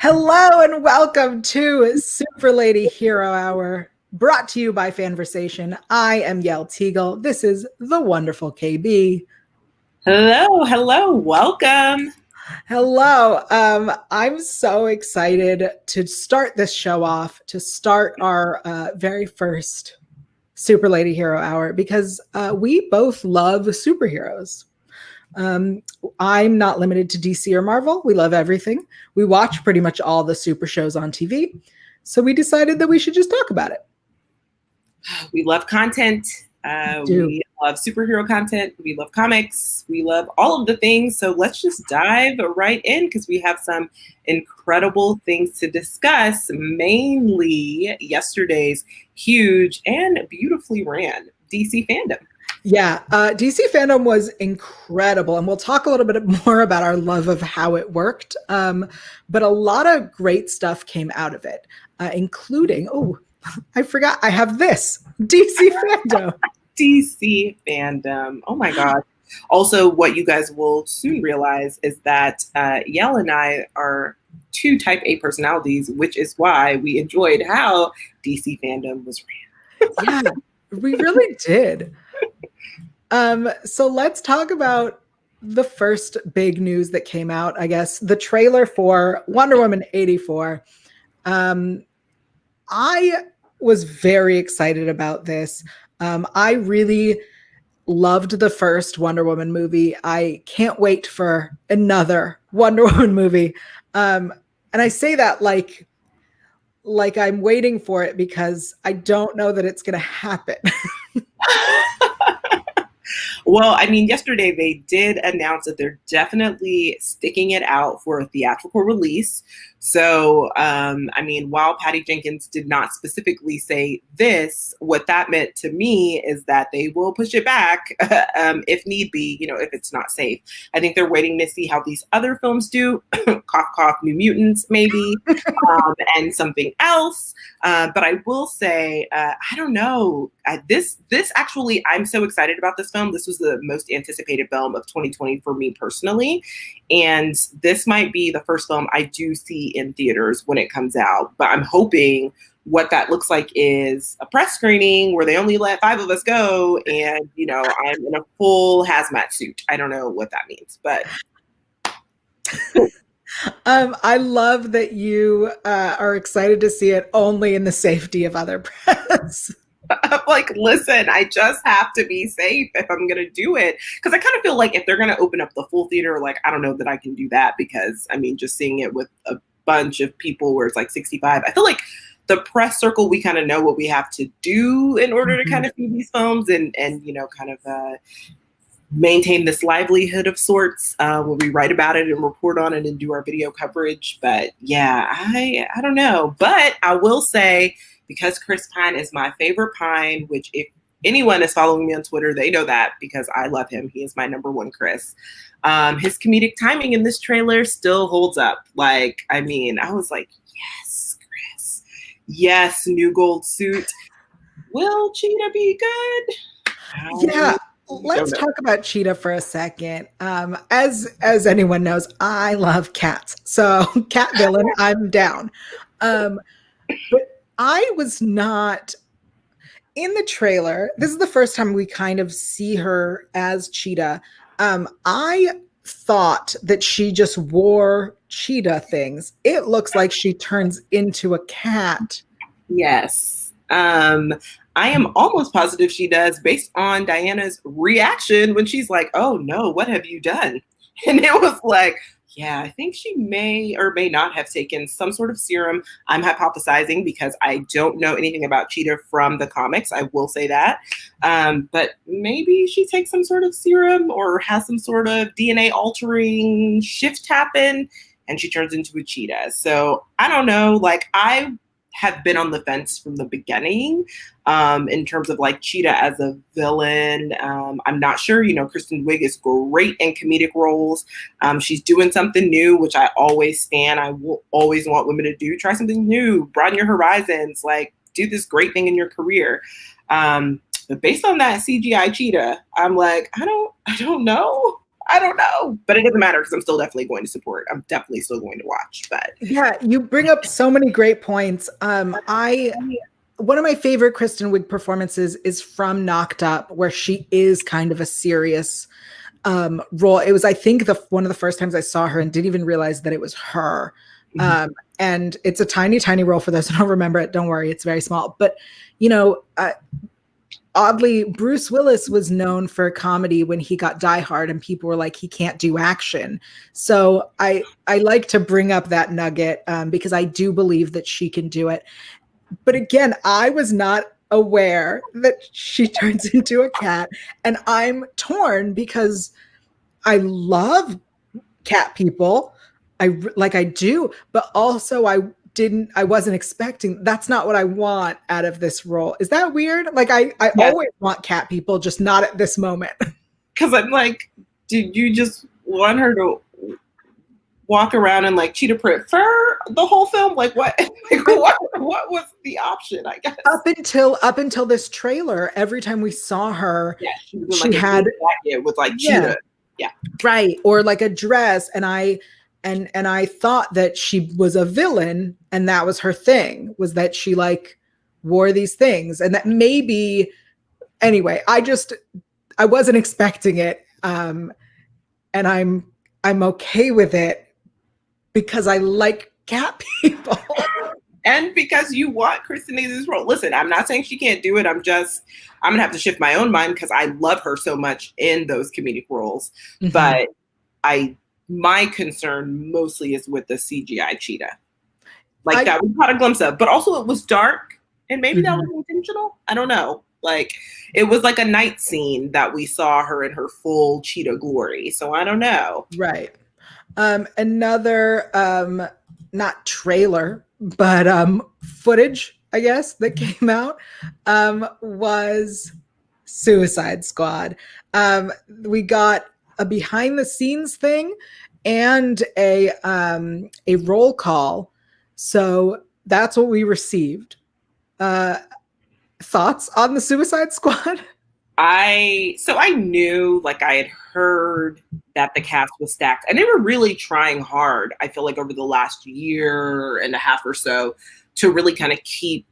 Hello and welcome to Super Lady Hero Hour, brought to you by Fanversation. I am Yael Tygiel. This is the wonderful Kay-B. Hello, welcome. Hello. I'm so excited to start this show off, to start our very first Super Lady Hero Hour, because we both love superheroes. I'm not limited to DC or Marvel. We love everything. We watch pretty much all the super shows on TV. So we decided that we should just talk about it. We love content. We love superhero content. We love comics. We love all of the things. So let's just dive right in because we have some incredible things to discuss, mainly yesterday's huge and beautifully ran DC FanDome. Yeah, DC FanDome was incredible, and we'll talk a little bit more about our love of how it worked. But a lot of great stuff came out of it, including, I forgot, I have this, DC FanDome. DC FanDome. Oh my God. Also, what you guys will soon realize is that Yael and I are two type A personalities, which is why we enjoyed how DC FanDome was ran. Yeah, we really did. So let's talk about the first big news that came out, I guess, the trailer for Wonder Woman 84. I was very excited about this. I really loved the first Wonder Woman movie. I can't wait for another Wonder Woman movie. And I say that like I'm waiting for it because I don't know that it's going to happen. Well, I mean, yesterday they did announce that they're definitely sticking it out for a theatrical release. So, I mean, while Patty Jenkins did not specifically say this, what that meant to me is that they will push it back if need be, if it's not safe. I think they're waiting to see how these other films do. Cough, cough, New Mutants, maybe, and something else. But I will say, I don't know. This actually, I'm so excited about this film. This was the most anticipated film of 2020 for me personally. And this might be the first film I do see in theaters when it comes out. But I'm hoping what that looks like is a press screening where they only let 5 of us go. And, I'm in a full hazmat suit. I don't know what that means, but. I love that you are excited to see it only in the safety of other press. I'm like, listen, I just have to be safe if I'm going to do it. Because I kind of feel like if they're going to open up the full theater, like, I don't know that I can do that because, I mean, just seeing it with a bunch of people where it's like 65, I feel like the press circle, we kind of know what we have to do in order to kind of see these films and kind of maintain this livelihood of sorts when we write about it and report on it and do our video coverage. But yeah, I don't know. But I will say, because Chris Pine is my favorite Pine, which if anyone is following me on Twitter, they know that because I love him. He is my number one Chris. His comedic timing in this trailer still holds up. Like, I mean, I was like, yes, Chris. Yes, new gold suit. Will Cheetah be good? Yeah. Let's talk about Cheetah for a second. As anyone knows, I love cats. So cat villain, I'm down. But I was not in the trailer. This is the first time we kind of see her as Cheetah. I thought that she just wore cheetah things. It looks like she turns into a cat. Yes. I am almost positive she does based on Diana's reaction when she's like, oh no, what have you done? And it was like, yeah, I think she may or may not have taken some sort of serum. I'm hypothesizing because I don't know anything about Cheetah from the comics. I will say that. But maybe she takes some sort of serum or has some sort of DNA altering shift happen and she turns into a cheetah. So I don't know. Like, I have been on the fence from the beginning in terms of like Cheetah as a villain. I'm not sure, Kristen Wiig is great in comedic roles. She's doing something new, which I always stand. I will always want women to do. Try something new, broaden your horizons, like do this great thing in your career. But based on that CGI Cheetah, I'm like, I don't know. I don't know, but it doesn't matter because I'm still definitely going to support. I'm definitely still going to watch. But yeah, you bring up so many great points. One of my favorite Kristen Wiig performances is from Knocked Up, where she is kind of a serious role. It was, I think, one of the first times I saw her and didn't even realize that it was her. And it's a tiny, tiny role. For those who don't remember it, don't worry, it's very small. But oddly, Bruce Willis was known for comedy when he got Die Hard, and people were like, he can't do action. So I like to bring up that nugget because I do believe that she can do it. But again, I was not aware that she turns into a cat, and I'm torn because I love cat people. I do, but also I wasn't expecting, that's not what I want out of this role. Is that weird? Like I always want cat people, just not at this moment. Because I'm like, did you just want her to walk around in like cheetah print fur the whole film? Like what? Like, what was the option? I guess up until this trailer, every time we saw her, she had jacket with like cheetah, right, or like a dress, and I thought that she was a villain, and that was her thing, was that she like wore these things, and that maybe anyway. I wasn't expecting it, and I'm okay with it because I like cat people. And because you want Kristen in this role. Listen, I'm not saying she can't do it. I'm gonna have to shift my own mind because I love her so much in those comedic roles. Mm-hmm. But my concern mostly is with the CGI cheetah. Like that we caught a glimpse of, but also it was dark, and maybe that was intentional. I don't know. Like it was like a night scene that we saw her in her full cheetah glory. So I don't know. Right. Another not trailer, but footage, I guess, that came out was Suicide Squad. We got a behind the scenes thing and a roll call. So that's what we received. Thoughts on the Suicide Squad? I knew, like I had heard that the cast was stacked, and they were really trying hard, I feel like, over the last year and a half or so to really kind of keep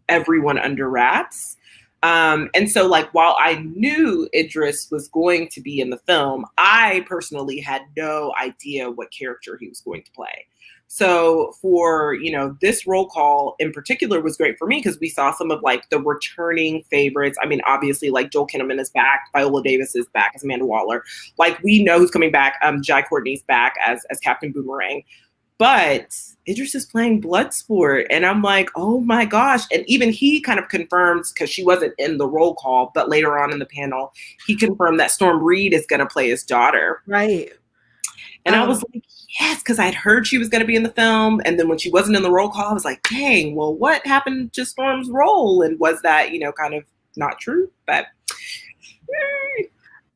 everyone under wraps. And so like, while I knew Idris was going to be in the film, I personally had no idea what character he was going to play. So for, this roll call in particular was great for me because we saw some of like the returning favorites. I mean, obviously like Joel Kinnaman is back. Viola Davis is back as Amanda Waller. Like we know who's coming back. Jai Courtney's back as Captain Boomerang. But Idris is playing Bloodsport. And I'm like, oh my gosh. And even he kind of confirms, because she wasn't in the roll call, but later on in the panel, he confirmed that Storm Reed is going to play his daughter. Right. And I was like, yes, because I'd heard she was going to be in the film. And then when she wasn't in the roll call, I was like, dang, well, what happened to Storm's role? And was that, kind of not true? But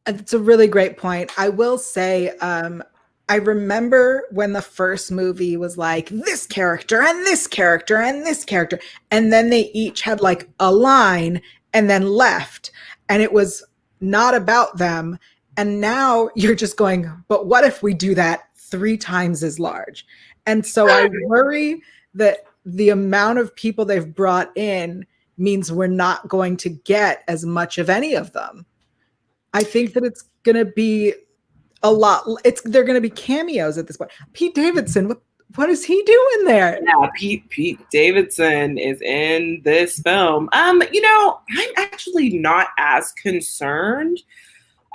it's a really great point. I will say, I remember when the first movie was like this character and this character and this character, and then they each had like a line and then left, and it was not about them. And now you're just going, but what if we do that 3 times as large? And so I worry that the amount of people they've brought in means we're not going to get as much of any of them. I think that it's going to be a lot. They're going to be cameos at this point. Pete Davidson, what is he doing there? Yeah, Pete Davidson is in this film. I'm actually not as concerned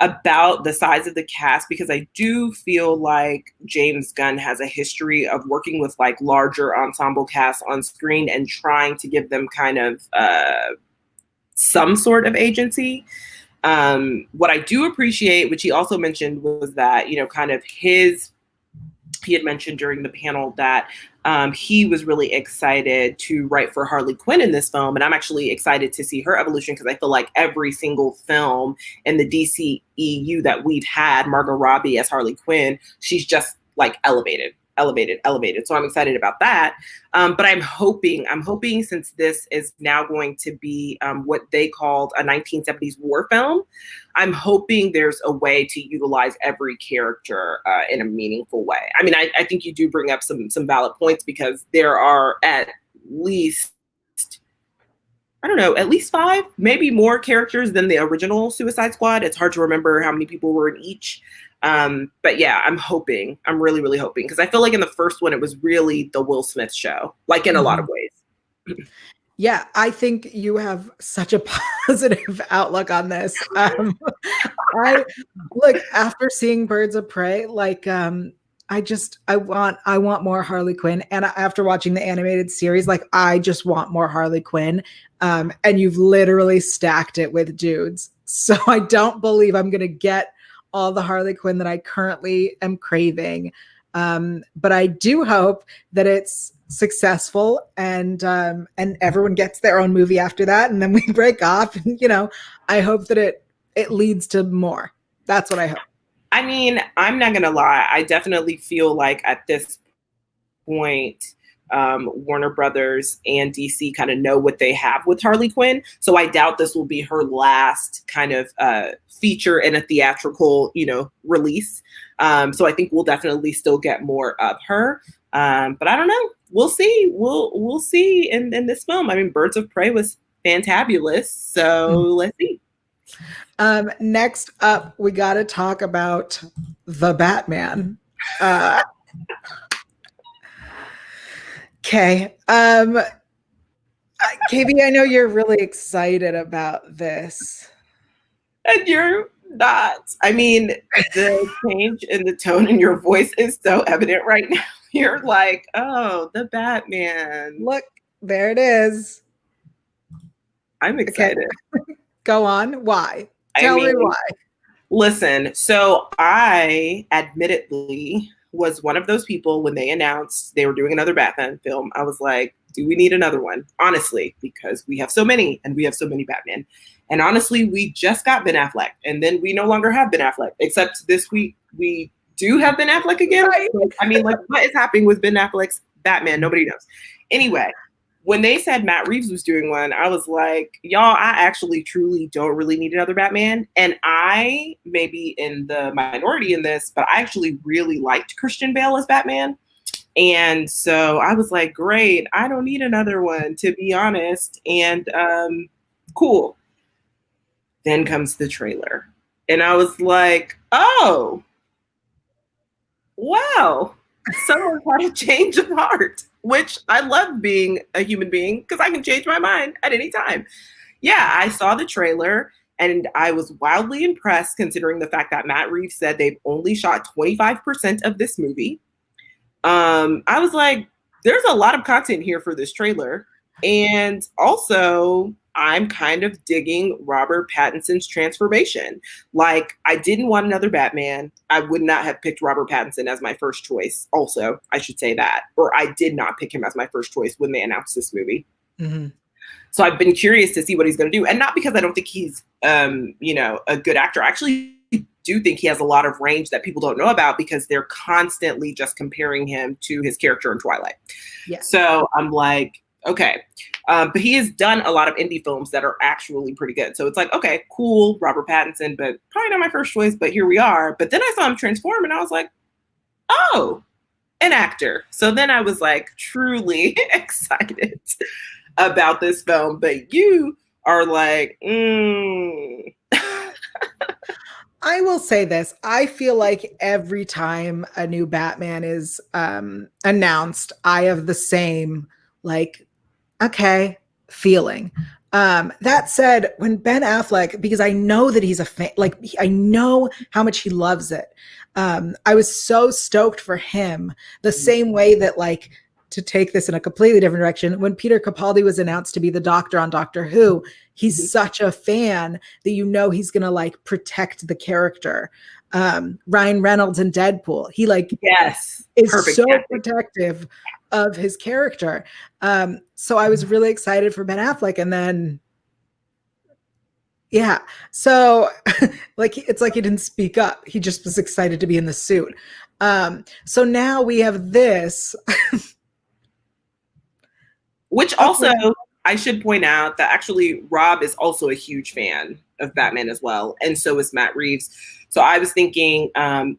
about the size of the cast because I do feel like James Gunn has a history of working with like larger ensemble casts on screen and trying to give them kind of some sort of agency. What I do appreciate, which he also mentioned, was that, kind of he had mentioned during the panel that he was really excited to write for Harley Quinn in this film. And I'm actually excited to see her evolution because I feel like every single film in the DCEU that we've had, Margot Robbie as Harley Quinn, she's just like elevated. elevated. So I'm excited about that. But I'm hoping since this is now going to be what they called a 1970s war film, I'm hoping there's a way to utilize every character in a meaningful way. I mean, I think you do bring up some valid points, because there are at least, I don't know, at least 5, maybe more characters than the original Suicide Squad. It's hard to remember how many people were in each. But yeah, I'm really, really hoping, because I feel like in the first one, it was really the Will Smith show, like in a lot of ways. Yeah, I think you have such a positive outlook on this. Look, after seeing Birds of Prey, like, I want more Harley Quinn. And after watching the animated series, like, I just want more Harley Quinn. And you've literally stacked it with dudes. So I don't believe I'm going to get all the Harley Quinn that I currently am craving. But I do hope that it's successful and everyone gets their own movie after that. And then we break off, and, I hope that it leads to more. That's what I hope. I mean, I'm not going to lie. I definitely feel like at this point, Warner Brothers and DC kind of know what they have with Harley Quinn. So I doubt this will be her last kind of feature in a theatrical, release. So I think we'll definitely still get more of her. But I don't know. We'll see. We'll see in this film. I mean, Birds of Prey was fantabulous. So let's see. Next up, we got to talk about the Batman. Okay. Kay-B, I know you're really excited about this. And you're not. I mean, the change in the tone in your voice is so evident right now. You're like, oh, the Batman. Look, there it is. I'm excited. Okay. Go on. Why? Tell me why. Listen, so I admittedly was one of those people when they announced they were doing another Batman film. I was like, do we need another one? Honestly, because we have so many, and we have so many Batman. And honestly, we just got Ben Affleck, and then we no longer have Ben Affleck, except this week we do have Ben Affleck again. Right. I mean, like, what is happening with Ben Affleck's Batman? Nobody knows. Anyway, when they said Matt Reeves was doing one, I was like, y'all, I actually truly don't really need another Batman. And I may be in the minority in this, but I actually really liked Christian Bale as Batman. And so I was like, great, I don't need another one, to be honest. And cool. Then comes the trailer. And I was like, oh, wow, someone had a change of heart, which I love being a human being, because I can change my mind at any time. Yeah, I saw the trailer and I was wildly impressed, considering the fact that Matt Reeves said they've only shot 25% of this movie. I was like, there's a lot of content here for this trailer. And also, I'm kind of digging Robert Pattinson's transformation. Like, I didn't want another Batman. I would not have picked Robert Pattinson as my first choice. Also, I should say that. Or I did not pick him as my first choice when they announced this movie. Mm-hmm. So I've been curious to see what he's going to do. And not because I don't think he's, a good actor. I actually do think he has a lot of range that people don't know about, because they're constantly just comparing him to his character in Twilight. Yeah. So I'm like, okay. But he has done a lot of indie films that are actually pretty good. So it's like, okay, cool, Robert Pattinson, but probably not my first choice, but here we are. But then I saw him transform and I was like, oh, an actor. So then I was like truly excited about this film. But you are like, I will say this. I feel like every time a new Batman is announced, I have the same, like, okay, feeling. That said, when Ben Affleck, because I know that he's a fan, like, I know how much he loves it. I was so stoked for him, the same way that, like, to take this in a completely different direction, when Peter Capaldi was announced to be the Doctor on Doctor Who, he's such a fan that he's going to, like, protect the character. Ryan Reynolds in Deadpool, he, like, yes, is so protective of his character. So I was really excited for Ben Affleck, and then yeah, so like, it's like he didn't speak up. He just was excited to be in the suit. So now we have this. Which also, I should point out that actually Rob is also a huge fan of Batman as well. And so is Matt Reeves. So I was thinking,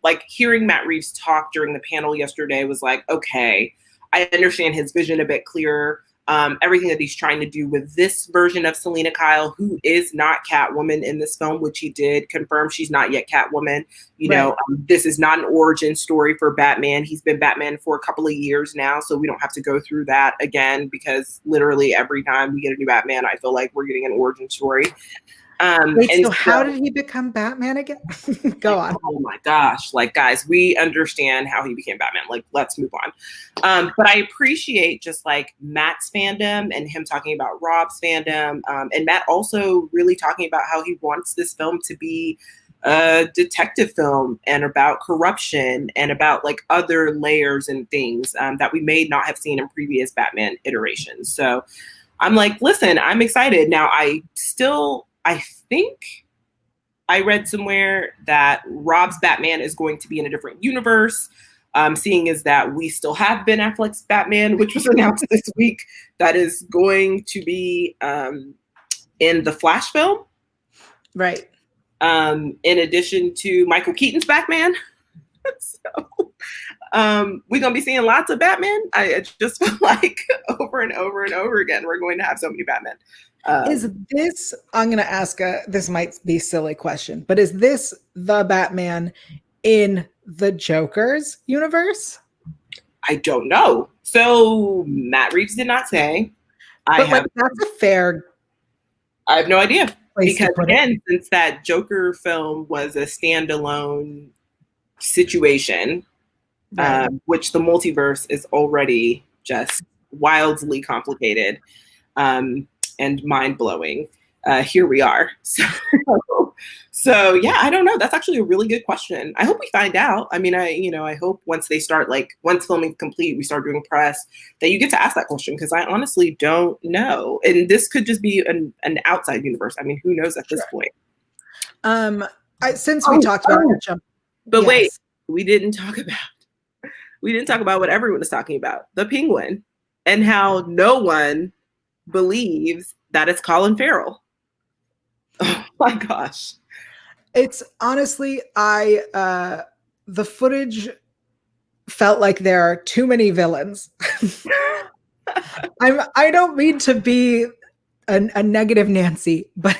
like hearing Matt Reeves talk during the panel yesterday was like, okay, I understand his vision a bit clearer. Everything that he's trying to do with this version of Selina Kyle, who is not Catwoman in this film, which he did confirm she's not yet Catwoman. You know, this is not an origin story for Batman. He's been Batman for a couple of years now, so we don't have to go through that again, because literally every time we get a new Batman, I feel like we're getting an origin story. Wait, so how did he become Batman again? Go on. Oh my gosh. Like, guys, we understand how he became Batman. Like, let's move on. But I appreciate just like Matt's fandom and him talking about Rob's fandom. And Matt also really talking about how he wants this film to be a detective film and about corruption and about like other layers and things that we may not have seen in previous Batman iterations. So I'm like, listen, I'm excited. Now, I think I read somewhere that Rob's Batman is going to be in a different universe, seeing as that we still have Ben Affleck's Batman, which was announced this week, that is going to be in the Flash film. Right. In addition to Michael Keaton's Batman. So we're going to be seeing lots of Batman. I just feel like over and over and over again, we're going to have so many Batman. Is this, I'm going to ask this might be a silly question, but is this the Batman in the Joker's universe? I don't know. So Matt Reeves did not say. That's a fair. I have no idea. Because again, since that Joker film was a standalone situation, which the multiverse is already just wildly complicated. And mind-blowing. Here we are. So yeah, I don't know. That's actually a really good question. I hope we find out. I mean, I hope once they start, like once filming complete, we start doing press, that you get to ask that question, because I honestly don't know. And this could just be an outside universe. I mean, who knows at this point? Since we talked about jump, but wait, we didn't talk about what everyone is talking about, the Penguin, and how no one believes that it's Colin Farrell. Oh my gosh. It's honestly, the footage felt like there are too many villains. I don't mean to be a negative Nancy, but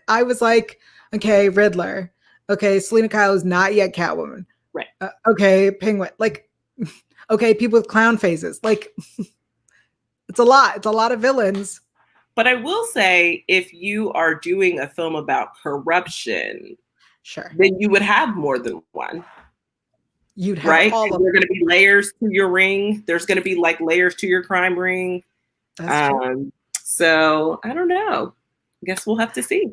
I was like, okay, Riddler. Okay, Selina Kyle is not yet Catwoman. Right. Okay, Penguin. Like, okay, people with clown faces. Like, it's a lot. It's a lot of villains. But I will say, if you are doing a film about corruption, sure, then you would have more than one. You'd have all of them. There are going to be layers to your ring. There's going to be like layers to your crime ring. That's true. So I don't know. I guess we'll have to see.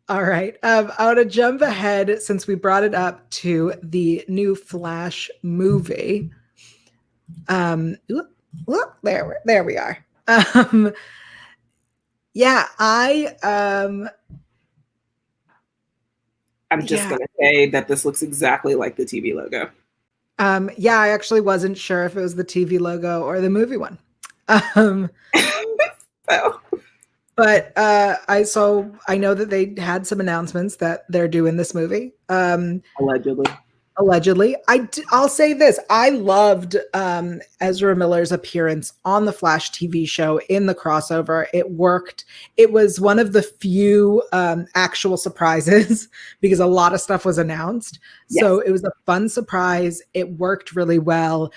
All right. I want to jump ahead, since we brought it up, to the new Flash movie. There we are. Yeah, I'm just going to say that this looks exactly like the TV logo. Yeah, I actually wasn't sure if it was the TV logo or the movie one. But I know that they had some announcements that they're doing this movie. Allegedly. I'll say this. I loved Ezra Miller's appearance on the Flash TV show in the crossover. It worked. It was one of the few actual surprises, because a lot of stuff was announced. Yes. So it was a fun surprise. It worked really well.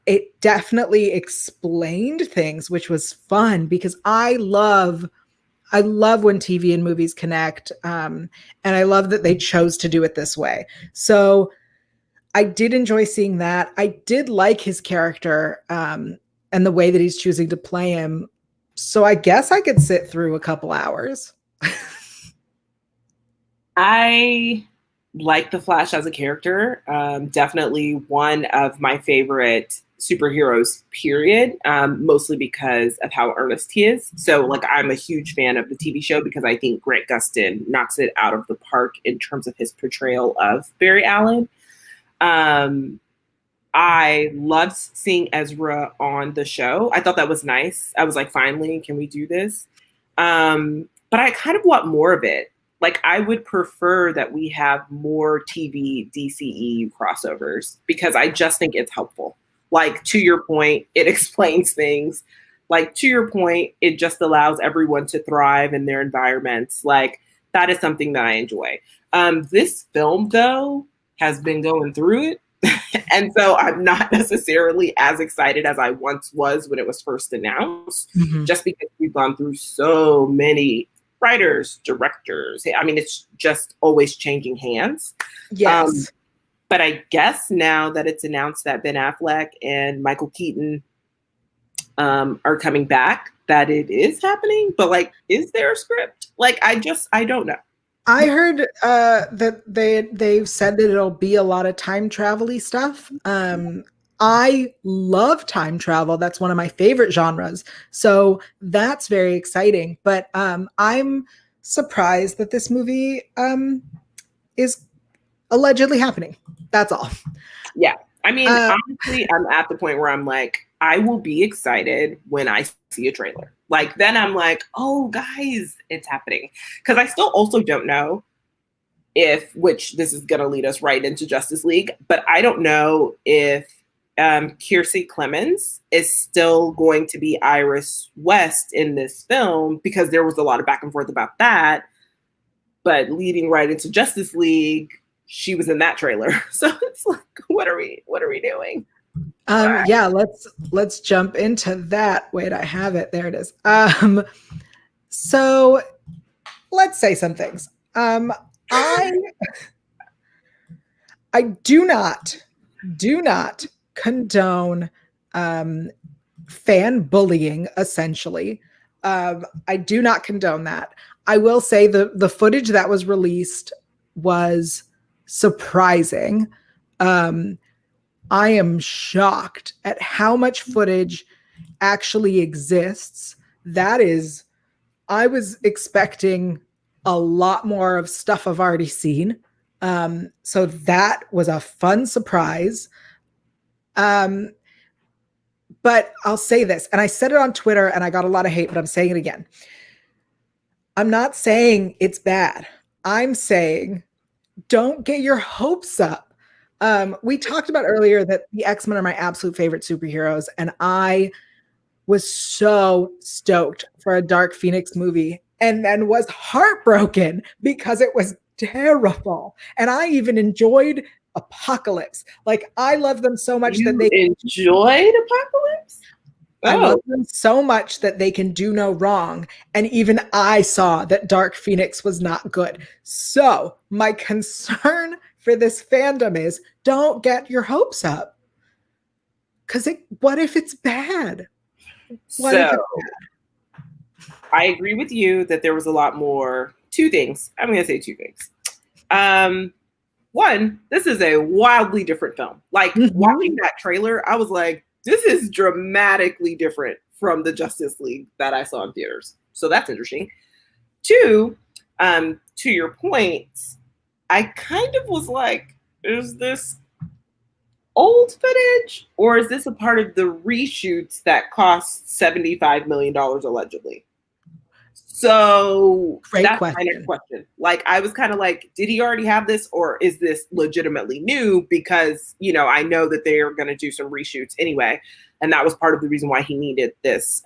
It definitely explained things, which was fun, because I love when TV and movies connect. And I love that they chose to do it this way. So I did enjoy seeing that. I did like his character and the way that he's choosing to play him. So I guess I could sit through a couple hours. I like the Flash as a character. Definitely one of my favorite superheroes, period. Mostly because of how earnest he is. So like, I'm a huge fan of the TV show, because I think Grant Gustin knocks it out of the park in terms of his portrayal of Barry Allen. I loved seeing Ezra on the show. I thought that was nice. I was like, finally, can we do this? But I kind of want more of it. Like, I would prefer that we have more TV DCEU crossovers because I just think it's helpful. Like, to your point, it explains things. Like, to your point, it just allows everyone to thrive in their environments. Like, that is something that I enjoy. This film, though, has been going through it. And so I'm not necessarily as excited as I once was when it was first announced, just because we've gone through so many writers, directors. I mean, it's just always changing hands. Yes. But I guess now that it's announced that Ben Affleck and Michael Keaton are coming back, that it is happening. But like, is there a script? Like, I don't know. I heard that they've said that it'll be a lot of time travel-y stuff. I love time travel. That's one of my favorite genres. So that's very exciting. But I'm surprised that this movie is allegedly happening. That's all. Yeah. I mean, honestly, I'm at the point where I'm like, I will be excited when I see a trailer. Like, then I'm like, oh, guys, it's happening. Because I still also don't know which this is going to lead us right into Justice League, but I don't know if Kiersey Clemons is still going to be Iris West in this film, because there was a lot of back and forth about that. But leading right into Justice League, she was in that trailer. So it's like, what are we doing? Yeah, let's jump into that. Wait, I have it. There it is. So let's say some things. I do not condone fan bullying, essentially. I do not condone that. I will say the footage that was released was surprising. I am shocked at how much footage actually exists. I was expecting a lot more of stuff I've already seen. So that was a fun surprise. But I'll say this, and I said it on Twitter and I got a lot of hate, but I'm saying it again. I'm not saying it's bad. I'm saying don't get your hopes up. We talked about earlier that the X-Men are my absolute favorite superheroes, and I was so stoked for a Dark Phoenix movie, and then was heartbroken because it was terrible. And I even enjoyed Apocalypse. Like, I love them so much that they enjoyed Apocalypse. I love them so much that they can do no wrong. And even I saw that Dark Phoenix was not good. So my concern for this fandom is don't get your hopes up. Because what if it's bad? I agree with you that there was a lot more. Two things. I'm going to say two things. One, this is a wildly different film. Like, watching that trailer, I was like, this is dramatically different from the Justice League that I saw in theaters. So that's interesting. Two, to your point, I kind of was like, is this old footage, or is this a part of the reshoots that cost $75 million allegedly? So that's my next question. Like, I was kind of like, did he already have this, or is this legitimately new? Because, you know, I know that they are going to do some reshoots anyway. And that was part of the reason why he needed this,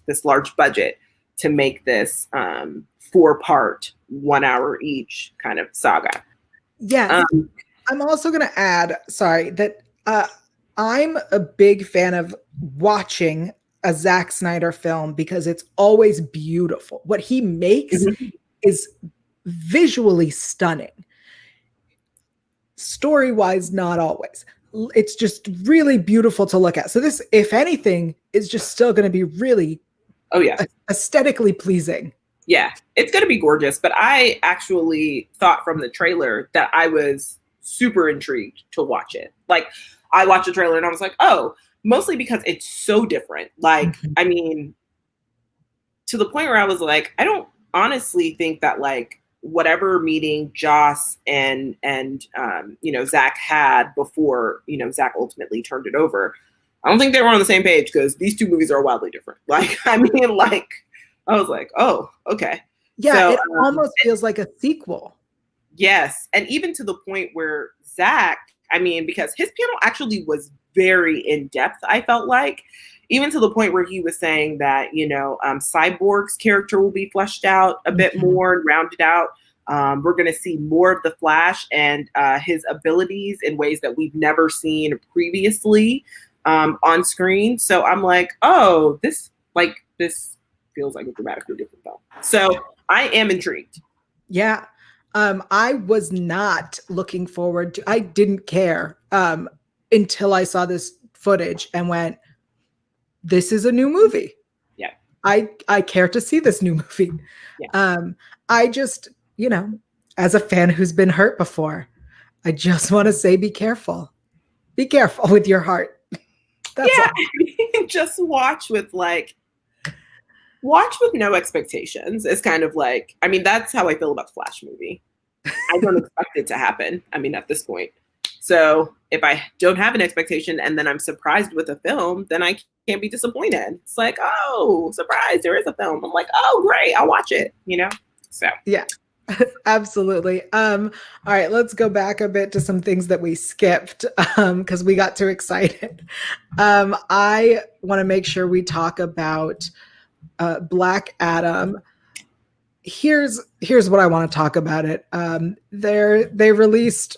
this large budget to make this 4-part, 1 hour each kind of saga. Yeah. I'm also going to add, that I'm a big fan of watching a Zack Snyder film because it's always beautiful. What he makes is visually stunning. Story-wise, not always. It's just really beautiful to look at. So this, if anything, is just still going to be really aesthetically pleasing. Yeah, it's going to be gorgeous. But I actually thought from the trailer that I was super intrigued to watch it. Like, I watched the trailer and I was like, oh, mostly because it's so different. Like, I mean, to the point where I was like, I don't honestly think that, like, whatever meeting Joss and Zach had before Zach ultimately turned it over, I don't think they were on the same page, because these two movies are wildly different. Like, I mean, like, I was like, oh, okay. Yeah, so, it almost feels like a sequel. Yes, and even to the point where Zach, I mean, because his panel actually was very in depth, I felt like, even to the point where he was saying that Cyborg's character will be fleshed out a bit more and rounded out. We're going to see more of the Flash and his abilities in ways that we've never seen previously on screen. So I'm like, oh, this feels like a dramatically different film. So I am intrigued. Yeah. I was not looking forward to, I didn't care until I saw this footage and went, this is a new movie. Yeah. I care to see this new movie. Yeah. I just, as a fan who's been hurt before, I just want to say, be careful. Be careful with your heart. That's all. Just watch with no expectations. It's kind of like, I mean, that's how I feel about the Flash movie. I don't expect it to happen. I mean, at this point. So if I don't have an expectation and then I'm surprised with a film, then I can't be disappointed. It's like, oh, surprise, there is a film. I'm like, oh, great, I'll watch it, So yeah, absolutely. All right, let's go back a bit to some things that we skipped because we got too excited. I want to make sure we talk about Black Adam. Here's what I want to talk about it. They released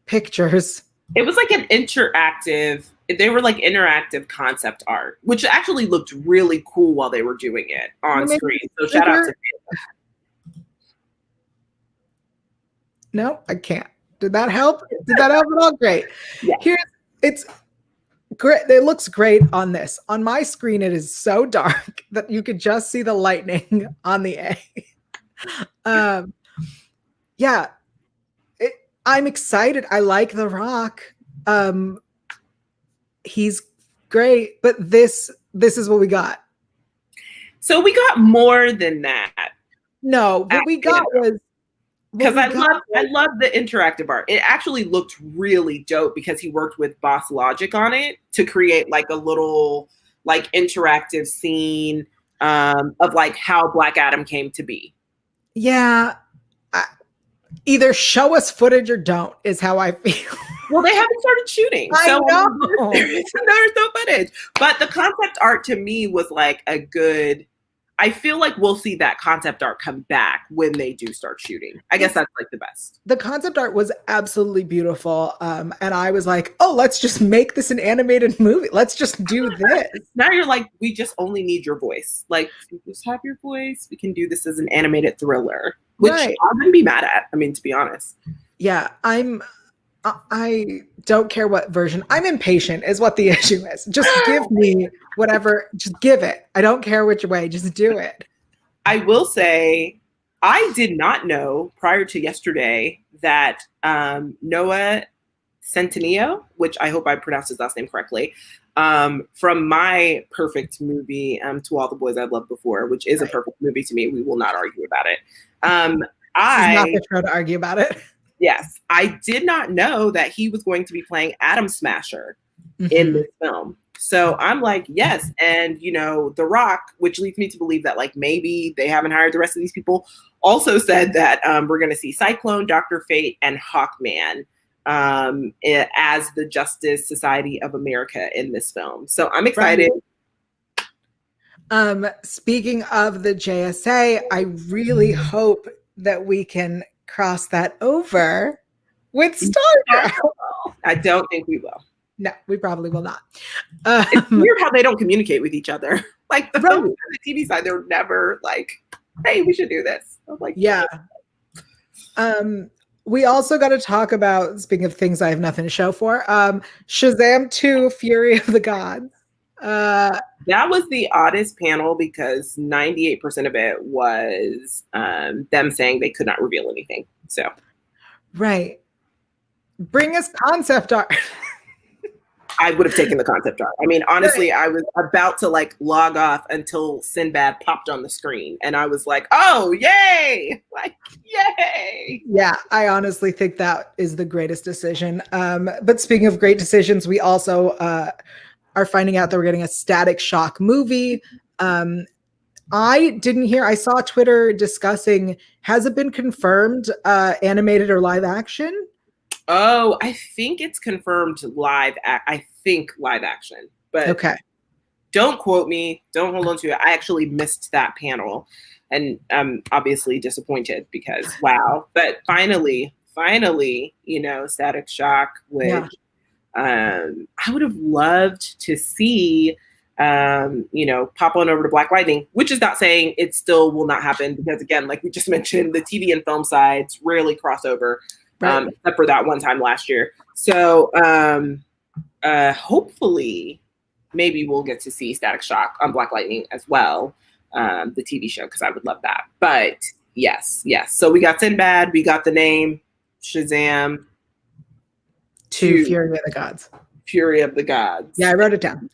pictures. It was like an interactive. They were like interactive concept art, which actually looked really cool while they were doing it on screen. So shout out to me. No, I can't. Did that help? Did that help at all? Great. Yeah. It's great. It looks great on this. On my screen, it is so dark that you could just see the lightning on the A. Yeah. I'm excited. I like The Rock. He's great, but this is what we got. So we got more than that. No, what we got was, because I love the interactive art. It actually looked really dope because he worked with Boss Logic on it to create like a little like interactive scene of like how Black Adam came to be. Yeah. Either show us footage or don't is how I feel. Well, they haven't started shooting. I know. There's no footage. But the concept art to me was like a good, I feel like we'll see that concept art come back when they do start shooting. I guess that's like the best. The concept art was absolutely beautiful. And I was like, oh, let's just make this an animated movie. Let's just do this. Now you're like, we just only need your voice. Like, just have your voice. We can do this as an animated thriller, which I wouldn't be mad at. I mean, to be honest. Yeah, I don't care what version. I'm impatient is what the issue is. Just give me whatever. Just give it. I don't care which way. Just do it. I will say I did not know prior to yesterday that Noah Centineo, which I hope I pronounced his last name correctly, from my perfect movie, To All the Boys I've Loved Before, which is a perfect movie to me. We will not argue about it. This is not the show to argue about it. Yes, I did not know that he was going to be playing Atom Smasher in this film. So I'm like, yes. And, The Rock, which leads me to believe that like maybe they haven't hired the rest of these people, also said that we're going to see Cyclone, Dr. Fate, and Hawkman as the Justice Society of America in this film. So I'm excited. Speaking of the JSA, I really hope that we can cross that over with Stargirl. I don't think we will. No, we probably will not. It's weird how they don't communicate with each other. Like the film, the TV side, they're never like, "Hey, we should do this." I'm like, yeah. We also got to talk about, speaking of things I have nothing to show for, Shazam 2: Fury of the Gods. That was the oddest panel because 98% of it was them saying they could not reveal anything. So, right. Bring us concept art. I would have taken the concept art. I mean, honestly, I was about to like log off until Sinbad popped on the screen, and I was like, "Oh, yay! Like, yay!" Yeah, I honestly think that is the greatest decision. But speaking of great decisions, we also are finding out that we're getting a Static Shock movie. I didn't hear. I saw Twitter discussing. Has it been confirmed, animated or live action? Oh, I think it's confirmed live. I think live action, but Okay. Don't quote me. Don't hold on to it. I actually missed that panel, and I'm obviously disappointed because wow. But finally, Static Shock, which I would have loved to see. Pop on over to Black Lightning, which is not saying it still will not happen because again, like we just mentioned, the TV and film sides rarely cross over. Except for that one time last year. So hopefully, maybe we'll get to see Static Shock on Black Lightning as well, the TV show, because I would love that. But yes. So we got Sinbad, we got the name, Shazam. 2 Fury of the Gods. Fury of the Gods. Yeah, I wrote it down.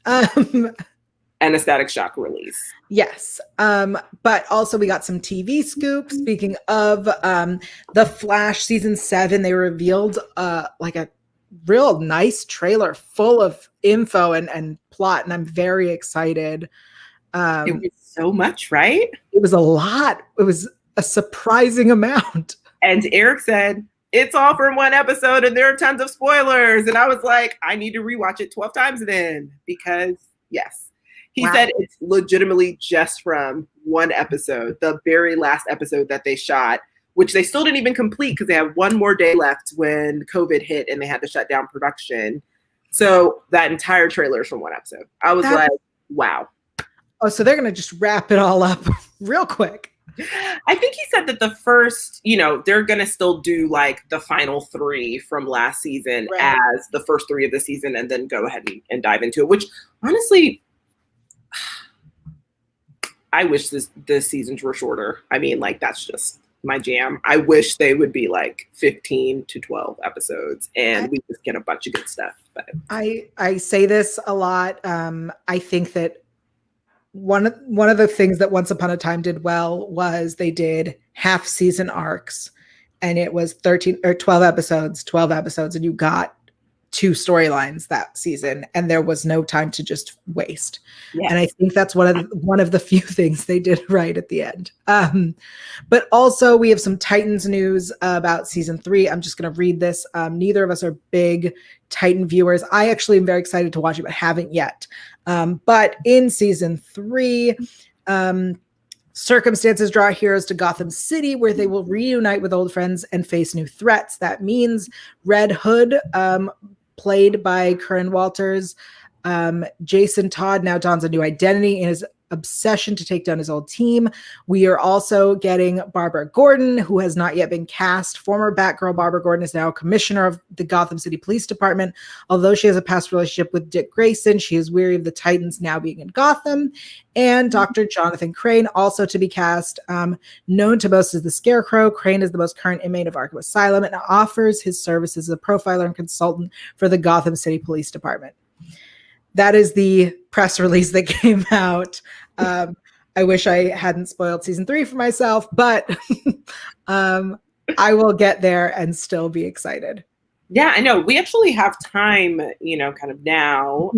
And a Static Shock release. Yes. But also we got some TV scoops. Speaking of The Flash season 7, they revealed like a real nice trailer full of info and plot, and I'm very excited. It was so much, right? It was a lot. It was a surprising amount. And Eric said, it's all from one episode and there are tons of spoilers. And I was like, I need to rewatch it 12 times then because yes. He said it's legitimately just from one episode, the very last episode that they shot, which they still didn't even complete because they have one more day left when COVID hit and they had to shut down production. So that entire trailer is from one episode. I was like, wow. Oh, so they're going to just wrap it all up real quick. I think he said that the first, they're going to still do like the final 3 from last season as the first 3 of the season and then go ahead and dive into it, which honestly, I wish the seasons were shorter. I mean, like, that's just my jam. I wish they would be like 15 to 12 episodes and we just get a bunch of good stuff. But I say this a lot. I think that one of the things that Once Upon a Time did well was they did half season arcs, and it was 13 or 12 episodes, and you got 2 storylines that season, and there was no time to just waste. Yes. And I think that's one of the few things they did right at the end. But also we have some Titans news about season 3. I'm just going to read this. Neither of us are big Titan viewers. I actually am very excited to watch it, but haven't yet. But in season 3, circumstances draw heroes to Gotham City, where they will reunite with old friends and face new threats. That means Red Hood, played by Curran Walters, Jason Todd now dons a new identity in his obsession to take down his old team. We are also getting Barbara Gordon, who has not yet been cast. Former Batgirl Barbara Gordon is now commissioner of the Gotham City Police Department. Although she has a past relationship with Dick Grayson, she is weary of the Titans now being in Gotham. And Dr. Jonathan Crane, also to be cast. Known to most as the Scarecrow, Crane is the most current inmate of Arkham Asylum and offers his services as a profiler and consultant for the Gotham City Police Department. That is the press release that came out. I wish I hadn't spoiled season 3 for myself, but I will get there and still be excited. Yeah, I know. We actually have time, kind of now,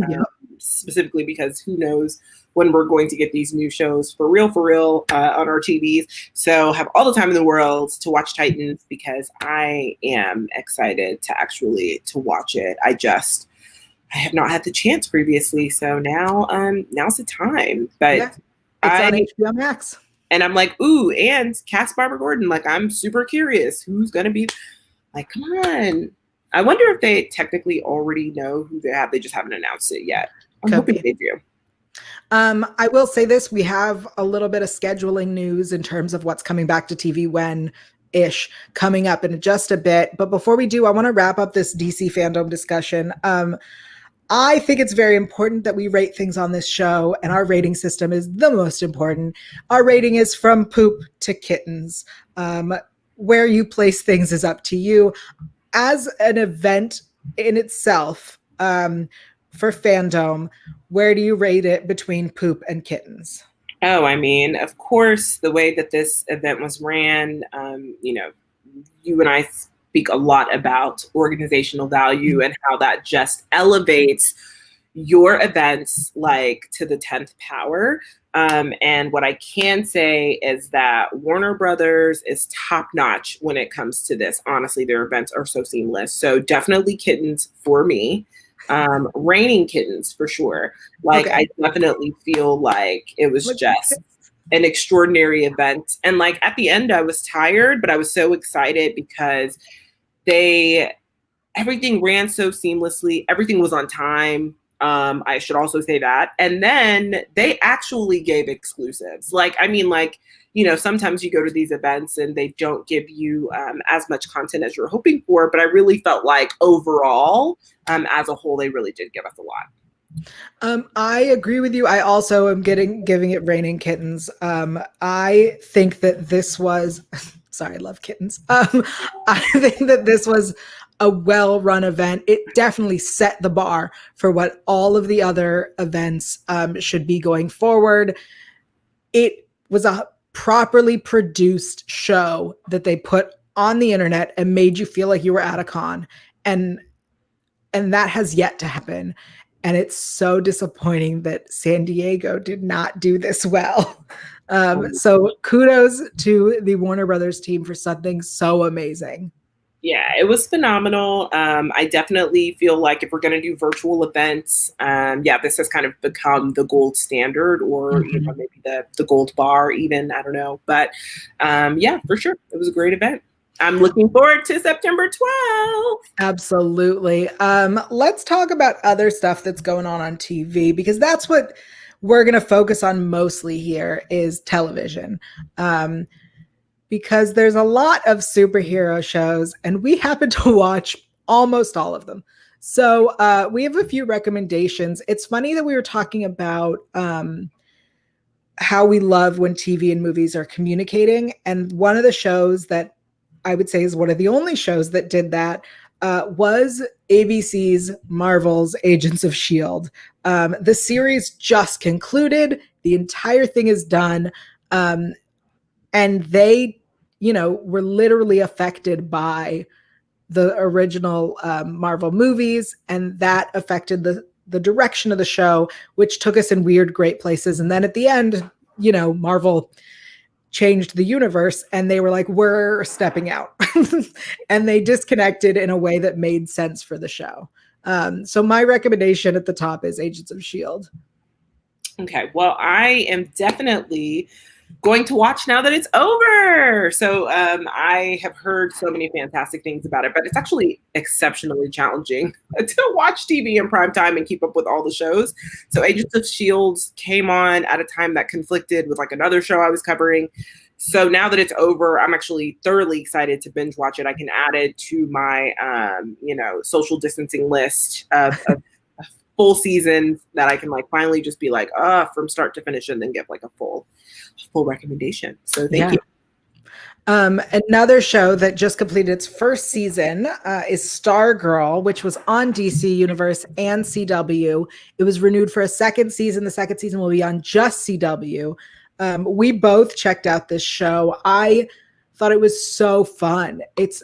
specifically because who knows when we're going to get these new shows for real on our TVs. So have all the time in the world to watch Titans because I am excited to watch it. I have not had the chance previously, so now's the time. But it's on HBO Max, and I'm like, ooh, and cast Barbara Gordon. Like, I'm super curious who's gonna be. Like, come on. I wonder if they technically already know who they have. They just haven't announced it yet. I'm hoping they do. I will say this: we have a little bit of scheduling news in terms of what's coming back to TV when-ish coming up in just a bit. But before we do, I want to wrap up this DC FanDome discussion. I think it's very important that we rate things on this show, and our rating system is the most important. Our rating is from poop to kittens. Where you place things is up to you. As an event in itself, for FanDome, where do you rate it between Poop and Kittens? Oh, I mean, of course, the way that this event was ran, you and I speak a lot about organizational value and how that just elevates your events like to the 10th power. And what I can say is that Warner Brothers is top notch when it comes to this. Honestly, their events are so seamless. So definitely Kittens for me. Raining Kittens for sure. Like, Okay. I definitely feel like it was just an extraordinary event. And like at the end, I was tired, but I was so excited because everything ran so seamlessly. Everything was on time. I should also say that. And then they actually gave exclusives. Like, I mean, like, sometimes you go to these events and they don't give you as much content as you're hoping for. But I really felt like overall, as a whole, they really did give us a lot. I agree with you. I also am giving it Raining Kittens. I think that this was sorry, I love kittens. I think that this was a well-run event. It definitely set the bar for what all of the other events should be going forward. It was a properly produced show that they put on the internet and made you feel like you were at a con. And that has yet to happen. And it's so disappointing that San Diego did not do this well. So kudos to the Warner Brothers team for something so amazing. Yeah, it was phenomenal. I definitely feel like if we're going to do virtual events, this has kind of become the gold standard, or maybe the gold bar even. I don't know. But for sure. It was a great event. I'm looking forward to September 12th. Absolutely. Let's talk about other stuff that's going on TV, because that's what we're going to focus on mostly here is television. Because there's a lot of superhero shows and we happen to watch almost all of them. So we have a few recommendations. It's funny that we were talking about how we love when TV and movies are communicating. And one of the shows that I would say is one of the only shows that did that was ABC's Marvel's Agents of S.H.I.E.L.D. The series just concluded. The entire thing is done. And they, were literally affected by the original Marvel movies, and that affected the direction of the show, which took us in weird, great places. And then at the end, Marvel changed the universe and they were like, we're stepping out. And they disconnected in a way that made sense for the show. So my recommendation at the top is Agents of S.H.I.E.L.D. Okay, well, I am definitely going to watch now that it's over. So I have heard so many fantastic things about it, but it's actually exceptionally challenging to watch TV in prime time and keep up with all the shows. So Agents of S.H.I.E.L.D. came on at a time that conflicted with like another show I was covering. So now that it's over, I'm actually thoroughly excited to binge watch it. I can add it to my, social distancing list of full seasons that I can like finally just be like, from start to finish, and then give like a full recommendation. So thank you. Another show that just completed its first season is Stargirl, which was on DC Universe and CW. It was renewed for a second season. The second season will be on just CW. We both checked out this show. I thought it was so fun. It's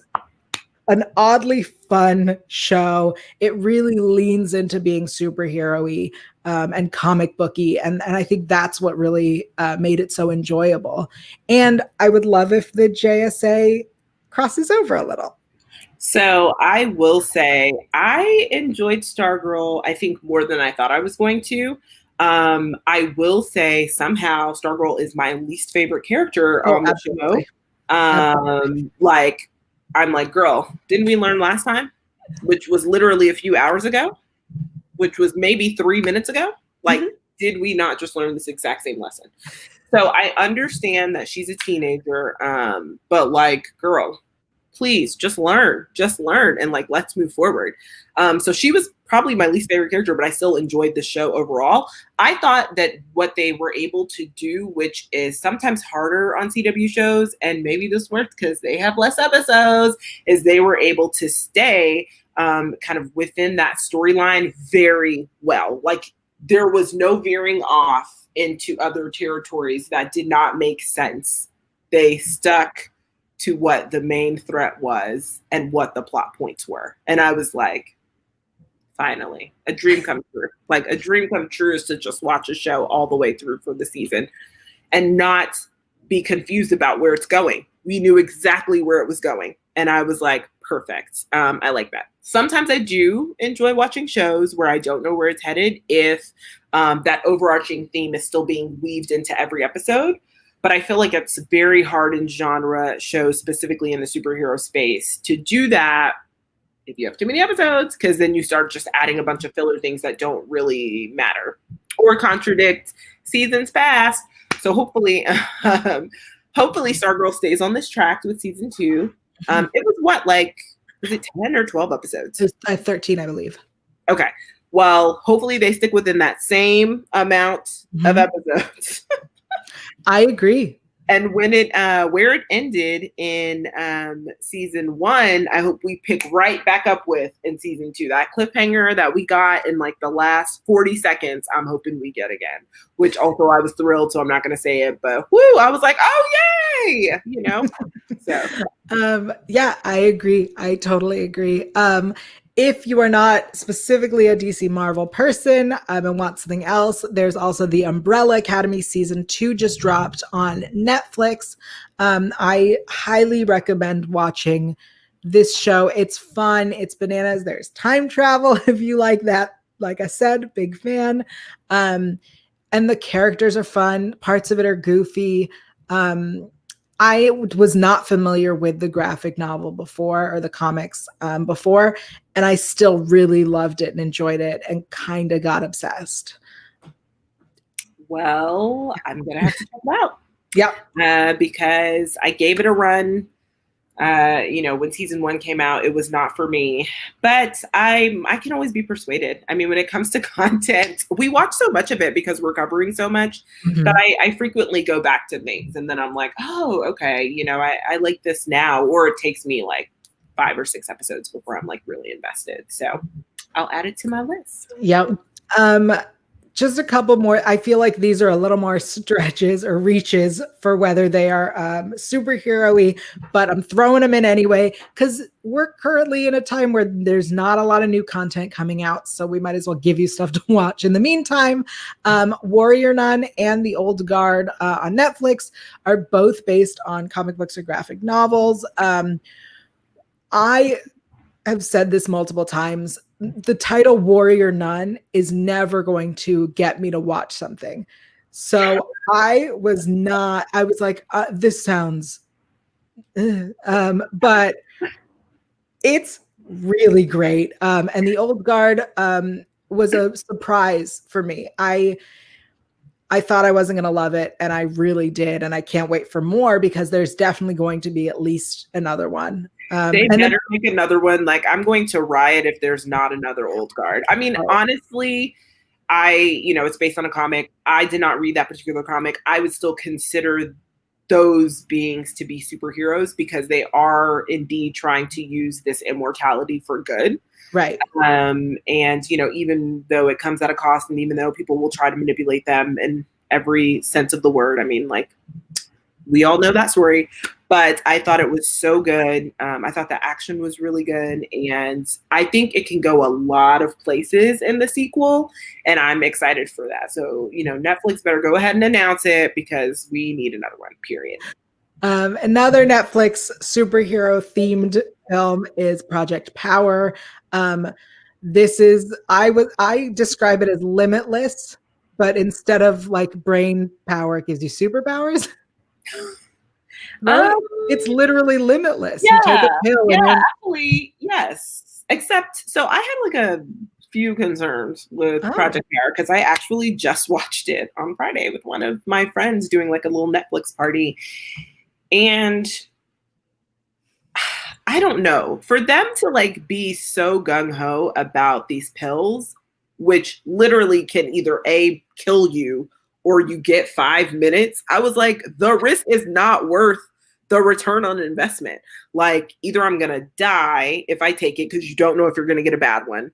an oddly fun show. It really leans into being superhero-y and comic booky. And I think that's what really made it so enjoyable. And I would love if the JSA crosses over a little. So I will say I enjoyed Stargirl, I think, more than I thought I was going to. I will say somehow Stargirl is my least favorite character on the show. I'm like, girl, didn't we learn last time? Which was literally a few hours ago, which was maybe 3 minutes ago. Like, did we not just learn this exact same lesson? So I understand that she's a teenager, but like, girl, please just learn, and like, let's move forward. So she was probably my least favorite character, but I still enjoyed the show overall. I thought that what they were able to do, which is sometimes harder on CW shows, and maybe this worked because they have less episodes, is they were able to stay kind of within that storyline very well. Like there was no veering off into other territories that did not make sense. They stuck to what the main threat was and what the plot points were. And I was like, finally, a dream come true. Like a dream come true is to just watch a show all the way through for the season and not be confused about where it's going. We knew exactly where it was going. And I was like, perfect. I like that. Sometimes I do enjoy watching shows where I don't know where it's headed if that overarching theme is still being weaved into every episode. But I feel like it's very hard in genre shows, specifically in the superhero space, to do that if you have too many episodes, because then you start just adding a bunch of filler things that don't really matter or contradict seasons past. So hopefully Stargirl stays on this track with season 2. It was was it 10 or 12 episodes? It was 13, I believe. Okay. Well, hopefully they stick within that same amount of episodes. I agree. And when where it ended in season 1, I hope we pick right back up with in season 2. That cliffhanger that we got in like the last 40 seconds, I'm hoping we get again. Which also I was thrilled, so I'm not going to say it, but whoo! I was like, oh yay! You know. So. Yeah, I agree. I totally agree. If you are not specifically a DC Marvel person and want something else, there's also the Umbrella Academy season 2 just dropped on Netflix. I highly recommend watching this show. It's fun. It's bananas. There's time travel if you like that. Like I said, big fan. And the characters are fun. Parts of it are goofy. I was not familiar with the graphic novel before or the comics before, and I still really loved it and enjoyed it and kind of got obsessed. Well, I'm going to have to check it out. Yeah. Because I gave it a run. When season 1 came out, it was not for me, but I can always be persuaded. I mean, when it comes to content, we watch so much of it because we're covering so much that I frequently go back to things and then I'm like, oh, okay. I like this now, or it takes me like 5 or 6 episodes before I'm like really invested. So I'll add it to my list. Yep. Just a couple more. I feel like these are a little more stretches or reaches for whether they are superhero-y, but I'm throwing them in anyway because we're currently in a time where there's not a lot of new content coming out, so we might as well give you stuff to watch. In the meantime, Warrior Nun and The Old Guard on Netflix are both based on comic books or graphic novels. I have said this multiple times. The title Warrior Nun is never going to get me to watch something. So I was like, this sounds, but it's really great. And The Old Guard was a surprise for me. I thought I wasn't going to love it, and I really did. And I can't wait for more because there's definitely going to be at least another one. They better make another one. Like, I'm going to riot if there's not another Old Guard. I mean, honestly, it's based on a comic. I did not read that particular comic. I would still consider those beings to be superheroes because they are indeed trying to use this immortality for good. Right. And, even though it comes at a cost and even though people will try to manipulate them in every sense of the word, I mean, like, we all know that story, but I thought it was so good. I thought the action was really good, and I think it can go a lot of places in the sequel, and I'm excited for that. So, Netflix better go ahead and announce it because we need another one, period. Another Netflix superhero themed film is Project Power. This is, I describe it as limitless, but instead of like brain power, it gives you superpowers. Right? It's literally limitless. Yeah, you take a pill actually, yes. Except, so I had like a few concerns with Project Power because I actually just watched it on Friday with one of my friends doing like a little Netflix party. And I don't know, for them to like be so gung-ho about these pills, which literally can either A, kill you or you get 5 minutes. I was like, the risk is not worth the return on investment. Like, either I'm going to die if I take it because you don't know if you're going to get a bad one,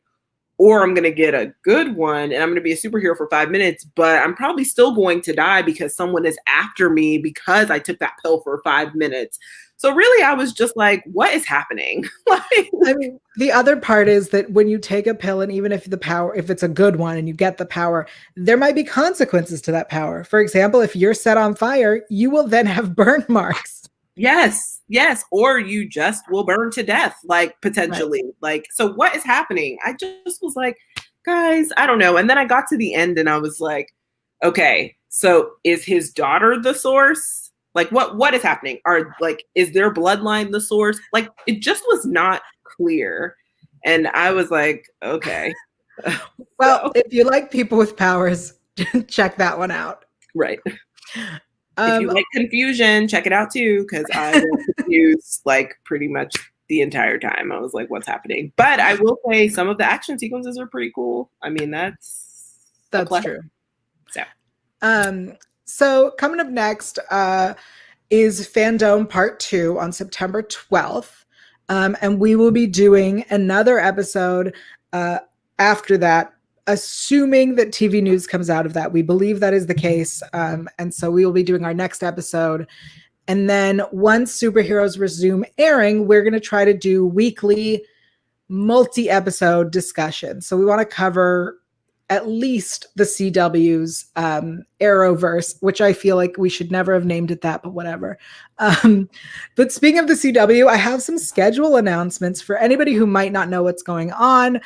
or I'm going to get a good one and I'm going to be a superhero for 5 minutes, but I'm probably still going to die because someone is after me because I took that pill for 5 minutes. So really, I was just like, what is happening? Like, I mean, the other part is that when you take a pill, and even if if it's a good one and you get the power, there might be consequences to that power. For example, if you're set on fire, you will then have burn marks. yes, or you just will burn to death, like, potentially. Right. Like, so what is happening? I just was like, guys, I don't know. And then I got to the end and I was like, okay, so is his daughter the source? Like, what is happening? Is their bloodline the source? Like, it just was not clear. And I was like, okay. Well, if you like people with powers, check that one out. Right. If you like confusion, check it out too, because I was confused like pretty much the entire time. I was like, what's happening? But I will say some of the action sequences are pretty cool. I mean, that's true. So coming up next is FanDome Part 2 on September 12th. And we will be doing another episode after that, assuming that TV news comes out of that. We believe that is the case. And so we will be doing our next episode. And then once superheroes resume airing, we're going to try to do weekly multi-episode discussions. So we want to cover at least the CW's Arrowverse, which I feel like we should never have named it that, but whatever. But speaking of the CW, I have some schedule announcements for anybody who might not know what's going on.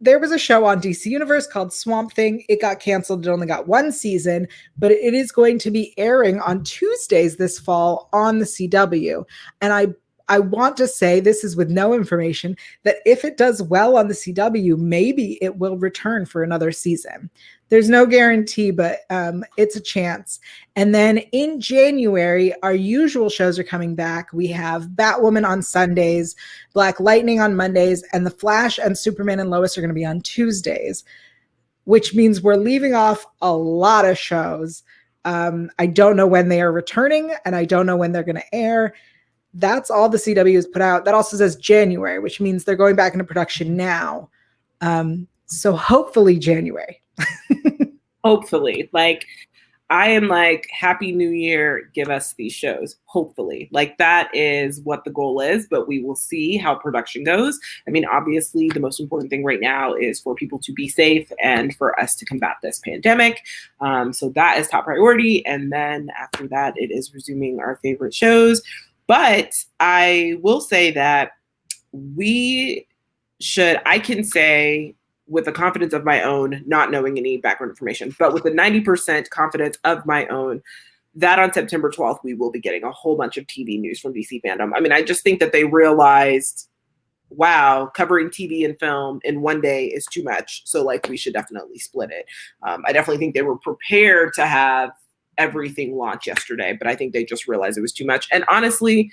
There was a show on DC Universe called Swamp Thing. It got canceled. It only got one season, but it is going to be airing on Tuesdays this fall on the CW. And I want to say, this is with no information, that if it does well on the CW, maybe it will return for another season. There's no guarantee, but it's a chance. And then in January, our usual shows are coming back. We have Batwoman on Sundays, Black Lightning on Mondays, and The Flash and Superman and Lois are going to be on Tuesdays, which means we're leaving off a lot of shows. I don't know when they are returning, and I don't know when they're going to air. That's all the CW has put out. That also says January, which means they're going back into production now. So hopefully January. Hopefully. Like, I am like, Happy New Year, give us these shows. Hopefully. Like, that is what the goal is, but we will see how production goes. I mean, obviously, the most important thing right now is for people to be safe and for us to combat this pandemic. So that is top priority. And then after that, it is resuming our favorite shows. But I will say that I can say with the confidence of my own, not knowing any background information, but with the 90% confidence of my own, that on September 12th, we will be getting a whole bunch of TV news from DC FanDome. I mean, I just think that they realized, wow, covering TV and film in one day is too much. So like, we should definitely split it. I definitely think they were prepared to have everything launch yesterday, but I think they just realized it was too much. And honestly,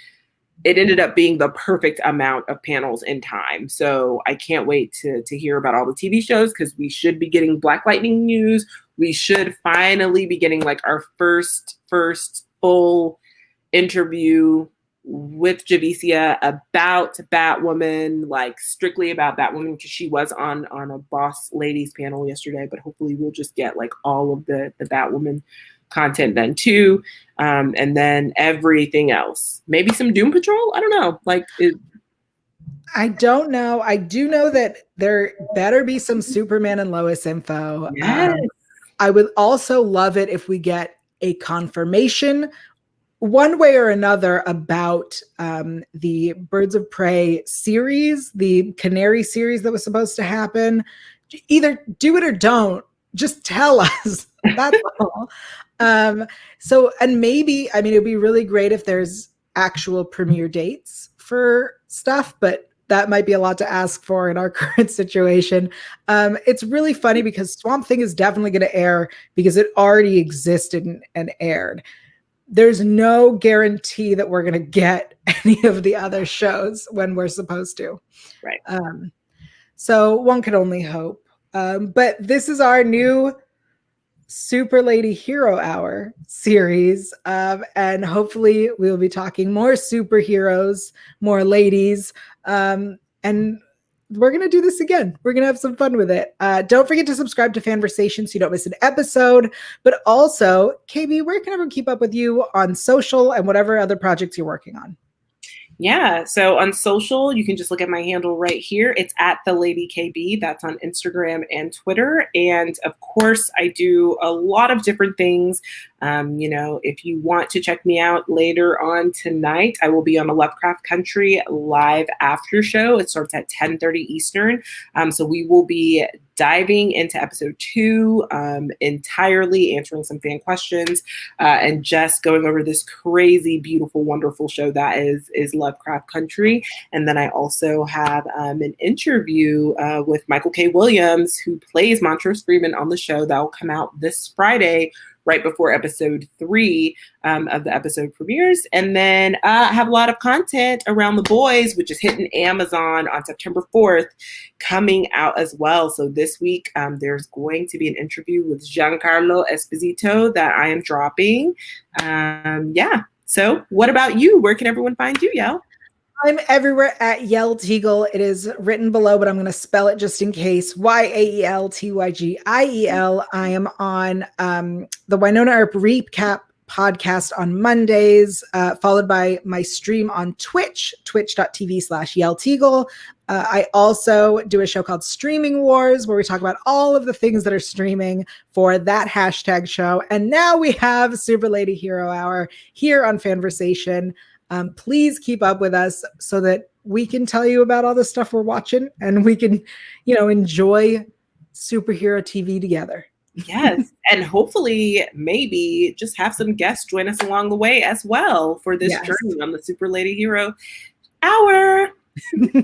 it ended up being the perfect amount of panels in time. So I can't wait to hear about all the TV shows, because we should be getting Black Lightning news. We should finally be getting like our first full interview with Javicia about Batwoman, like strictly about Batwoman, because she was on a Boss Ladies panel yesterday, but hopefully we'll just get like all of the Batwoman content then too. And then everything else, maybe some Doom Patrol. I don't know. I don't know. I do know that there better be some Superman and Lois info. Yes. I would also love it if we get a confirmation one way or another about the Birds of Prey series, the Canary series that was supposed to happen. Either do it or don't. Just tell us. That's all. And maybe, I mean, it'd be really great if there's actual premiere dates for stuff, but that might be a lot to ask for in our current situation. It's really funny because Swamp Thing is definitely going to air because it already existed and aired. There's no guarantee that we're going to get any of the other shows when we're supposed to. Right. So one could only hope. But this is our new Super Lady Hero Hour series. And hopefully, we will be talking more superheroes, more ladies. And we're going to do this again. We're going to have some fun with it. Don't forget to subscribe to Fanversation so you don't miss an episode. But also, Kay-B, where can everyone keep up with you on social and whatever other projects you're working on? Yeah, so on social, you can just look at my handle right here. It's at the Lady Kay-B. That's on Instagram and Twitter. And of course, I do a lot of different things. If you want to check me out later on tonight, I will be on a Lovecraft Country live after show. It starts at 10:30 Eastern. So we will be diving into episode 2 entirely, answering some fan questions, and just going over this crazy, beautiful, wonderful show that is Lovecraft Country. And then I also have an interview with Michael K. Williams, who plays Montrose Freeman on the show. That will come out this Friday, right before episode 3 of the episode premieres. And then I have a lot of content around The Boys, which is hitting Amazon on September 4th, coming out as well. So this week, there's going to be an interview with Giancarlo Esposito that I am dropping. So what about you? Where can everyone find you, Yael? I'm everywhere at Yael Tygiel. It is written below, but I'm going to spell it just in case. YAELTYGIEL. I am on the Winona Earp Recap podcast on Mondays, followed by my stream on Twitch, twitch.tv/Yael Tygiel. I also do a show called Streaming Wars, where we talk about all of the things that are streaming for that hashtag show. And now we have Super Lady Hero Hour here on Fanversation. Please keep up with us so that we can tell you about all the stuff we're watching and we can, enjoy superhero TV together. Yes. And hopefully maybe just have some guests join us along the way as well for this journey on the Super Lady Hero Hour.